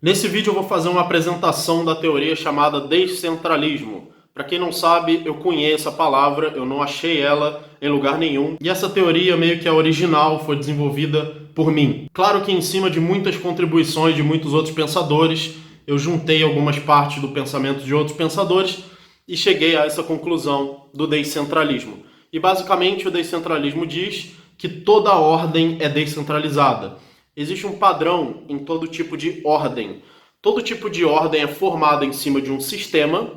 Nesse vídeo eu vou fazer uma apresentação da teoria chamada descentralismo. Para quem não sabe, eu conheço a palavra, eu não achei ela em lugar nenhum. E essa teoria meio que é original, foi desenvolvida por mim. Claro que em cima de muitas contribuições de muitos outros pensadores, eu juntei algumas partes do pensamento de outros pensadores e cheguei a essa conclusão do descentralismo. E basicamente o descentralismo diz que toda ordem é descentralizada. Existe um padrão em todo tipo de ordem. Todo tipo de ordem é formada em cima de um sistema,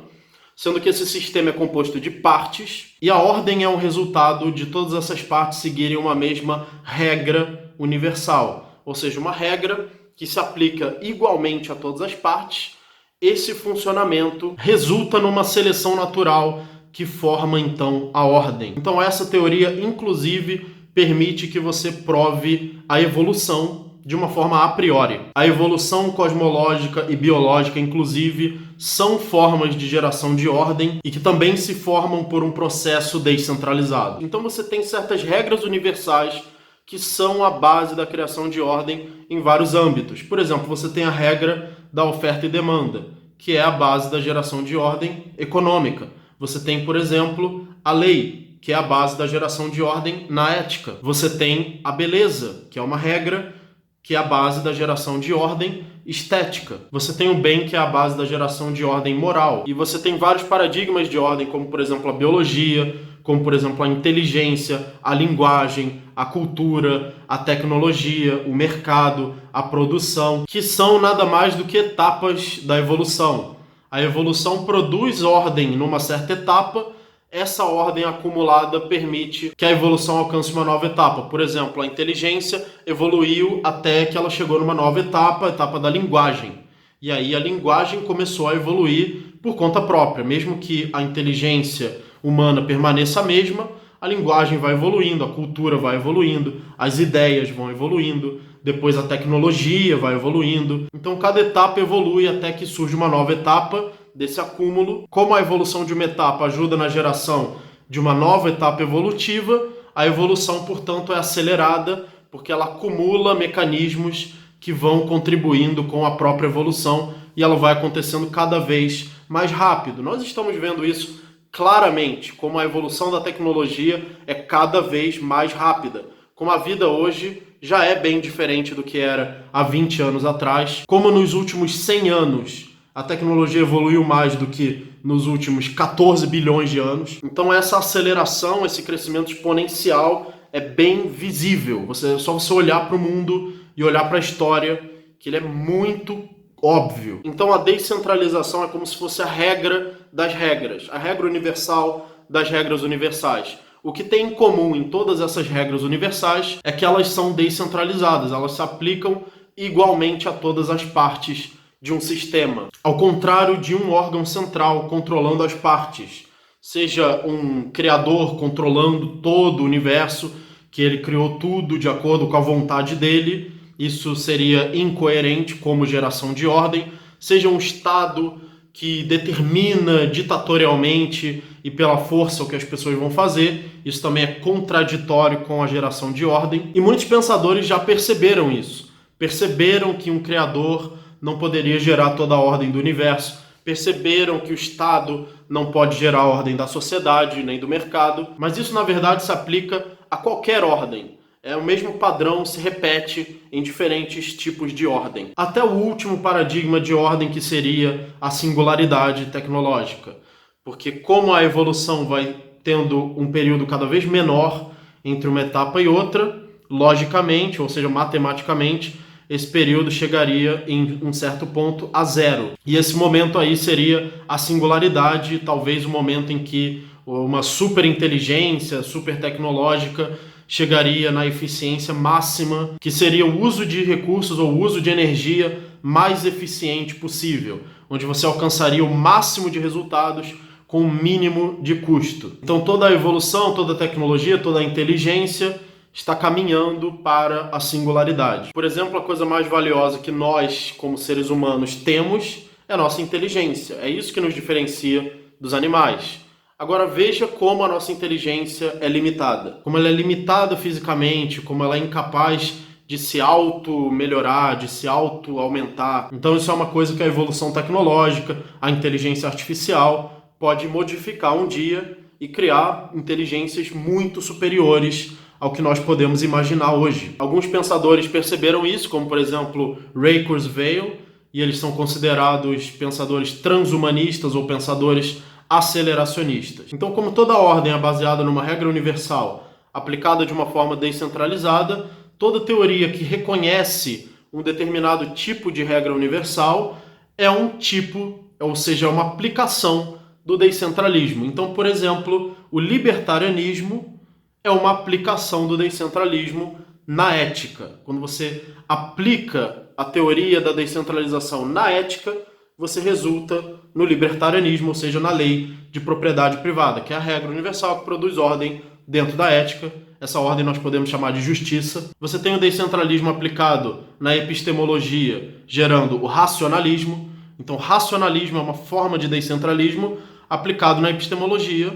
sendo que esse sistema é composto de partes, e a ordem é um resultado de todas essas partes seguirem uma mesma regra universal, ou seja, uma regra que se aplica igualmente a todas as partes. Esse funcionamento resulta numa seleção natural que forma então a ordem. Então essa teoria, inclusive, permite que você prove a evolução de uma forma a priori. A evolução cosmológica e biológica, inclusive, são formas de geração de ordem e que também se formam por um processo descentralizado. Então você tem certas regras universais que são a base da criação de ordem em vários âmbitos. Por exemplo, você tem a regra da oferta e demanda, que é a base da geração de ordem econômica. Você tem, por exemplo, a lei, que é a base da geração de ordem na ética. Você tem a beleza, que é uma regra que é a base da geração de ordem estética. Você tem o bem, que é a base da geração de ordem moral. E você tem vários paradigmas de ordem, como, por exemplo, a biologia, como, por exemplo, a inteligência, a linguagem, a cultura, a tecnologia, o mercado, a produção, que são nada mais do que etapas da evolução. A evolução produz ordem numa certa etapa. Essa ordem acumulada permite que a evolução alcance uma nova etapa. Por exemplo, a inteligência evoluiu até que ela chegou numa nova etapa, a etapa da linguagem. E aí a linguagem começou a evoluir por conta própria. Mesmo que a inteligência humana permaneça a mesma, a linguagem vai evoluindo, a cultura vai evoluindo, as ideias vão evoluindo, depois a tecnologia vai evoluindo. Então cada etapa evolui até que surge uma nova etapa desse acúmulo. Como a evolução de uma etapa ajuda na geração de uma nova etapa evolutiva, a evolução, portanto, é acelerada porque ela acumula mecanismos que vão contribuindo com a própria evolução e ela vai acontecendo cada vez mais rápido. Nós estamos vendo isso claramente, como a evolução da tecnologia é cada vez mais rápida. Como a vida hoje já é bem diferente do que era há 20 anos atrás, como nos últimos 100 anos a tecnologia evoluiu mais do que nos últimos 14 bilhões de anos. Então essa aceleração, esse crescimento exponencial é bem visível. É só você olhar para o mundo e olhar para a história, que ele é muito óbvio. Então a descentralização é como se fosse a regra das regras, a regra universal das regras universais. O que tem em comum em todas essas regras universais é que elas são descentralizadas, elas se aplicam igualmente a todas as partes de um sistema, ao contrário de um órgão central controlando as partes, seja um criador controlando todo o universo, que ele criou tudo de acordo com a vontade dele. Isso seria incoerente como geração de ordem, seja um Estado que determina ditatorialmente e pela força o que as pessoas vão fazer. Isso também é contraditório com a geração de ordem. E muitos pensadores já perceberam isso. Perceberam que um criador não poderia gerar toda a ordem do universo. Perceberam que o Estado não pode gerar a ordem da sociedade nem do mercado. Mas isso, na verdade, se aplica a qualquer ordem. O mesmo padrão se repete em diferentes tipos de ordem. Até o último paradigma de ordem, que seria a singularidade tecnológica. Porque como a evolução vai tendo um período cada vez menor entre uma etapa e outra, logicamente, ou seja, matematicamente, esse período chegaria em um certo ponto a zero. E esse momento aí seria a singularidade, talvez o momento em que uma superinteligência, super tecnológica, chegaria na eficiência máxima, que seria o uso de recursos ou o uso de energia mais eficiente possível, onde você alcançaria o máximo de resultados com o mínimo de custo. Então toda a evolução, toda a tecnologia, toda a inteligência está caminhando para a singularidade. Por exemplo, a coisa mais valiosa que nós, como seres humanos, temos é a nossa inteligência. É isso que nos diferencia dos animais. Agora veja como a nossa inteligência é limitada. Como ela é limitada fisicamente, como ela é incapaz de se auto-melhorar, de se auto-aumentar. Então isso é uma coisa que a evolução tecnológica, a inteligência artificial, pode modificar um dia e criar inteligências muito superiores ao que nós podemos imaginar hoje. Alguns pensadores perceberam isso, como por exemplo Ray Kurzweil, e eles são considerados pensadores transhumanistas ou pensadores aceleracionistas. Então, como toda ordem é baseada numa regra universal, aplicada de uma forma descentralizada, toda teoria que reconhece um determinado tipo de regra universal é um tipo, ou seja, é uma aplicação do descentralismo. Então, por exemplo, o libertarianismo é uma aplicação do descentralismo na ética. Quando você aplica a teoria da descentralização na ética, você resulta no libertarianismo, ou seja, na lei de propriedade privada, que é a regra universal que produz ordem dentro da ética. Essa ordem nós podemos chamar de justiça. Você tem o descentralismo aplicado na epistemologia, gerando o racionalismo. Então, racionalismo é uma forma de descentralismo aplicado na epistemologia,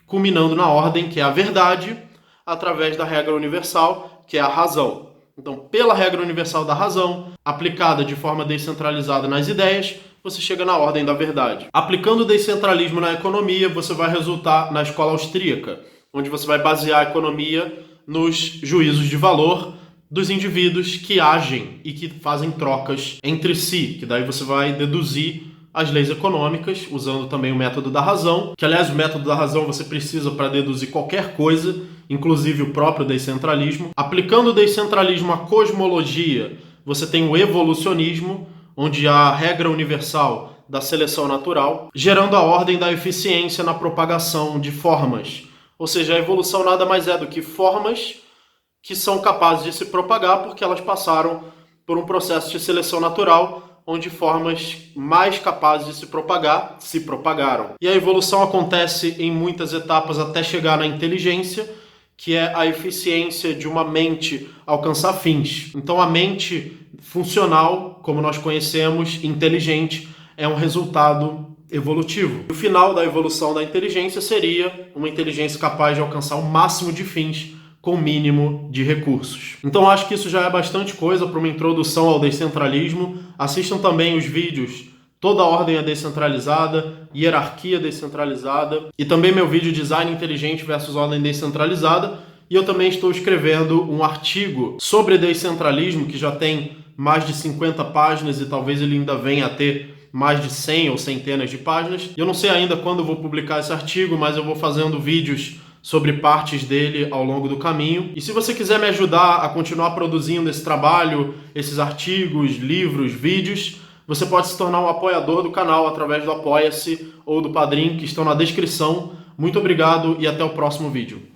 culminando na ordem, que é a verdade, através da regra universal, que é a razão. Então, pela regra universal da razão, aplicada de forma descentralizada nas ideias, você chega na ordem da verdade. Aplicando o descentralismo na economia, você vai resultar na escola austríaca, onde você vai basear a economia nos juízos de valor dos indivíduos que agem e que fazem trocas entre si, que daí você vai deduzir as leis econômicas, usando também o método da razão, que aliás o método da razão você precisa para deduzir qualquer coisa, inclusive o próprio descentralismo. Aplicando o descentralismo à cosmologia, você tem o evolucionismo, onde há a regra universal da seleção natural, gerando a ordem da eficiência na propagação de formas. Ou seja, a evolução nada mais é do que formas que são capazes de se propagar porque elas passaram por um processo de seleção natural, onde formas mais capazes de se propagar se propagaram. E a evolução acontece em muitas etapas até chegar na inteligência, que é a eficiência de uma mente alcançar fins. Então a mente funcional, como nós conhecemos, inteligente, é um resultado evolutivo. O final da evolução da inteligência seria uma inteligência capaz de alcançar o máximo de fins com o mínimo de recursos. Então acho que isso já é bastante coisa para uma introdução ao descentralismo. Assistam também os vídeos Toda Ordem é Descentralizada, Hierarquia Descentralizada e também meu vídeo Design Inteligente versus Ordem Descentralizada. E eu também estou escrevendo um artigo sobre descentralismo que já tem mais de 50 páginas e talvez ele ainda venha a ter mais de 100 ou centenas de páginas. Eu não sei ainda quando eu vou publicar esse artigo, mas eu vou fazendo vídeos sobre partes dele ao longo do caminho. E se você quiser me ajudar a continuar produzindo esse trabalho, esses artigos, livros, vídeos, você pode se tornar um apoiador do canal através do Apoia-se ou do Padrim, que estão na descrição. Muito obrigado e até o próximo vídeo.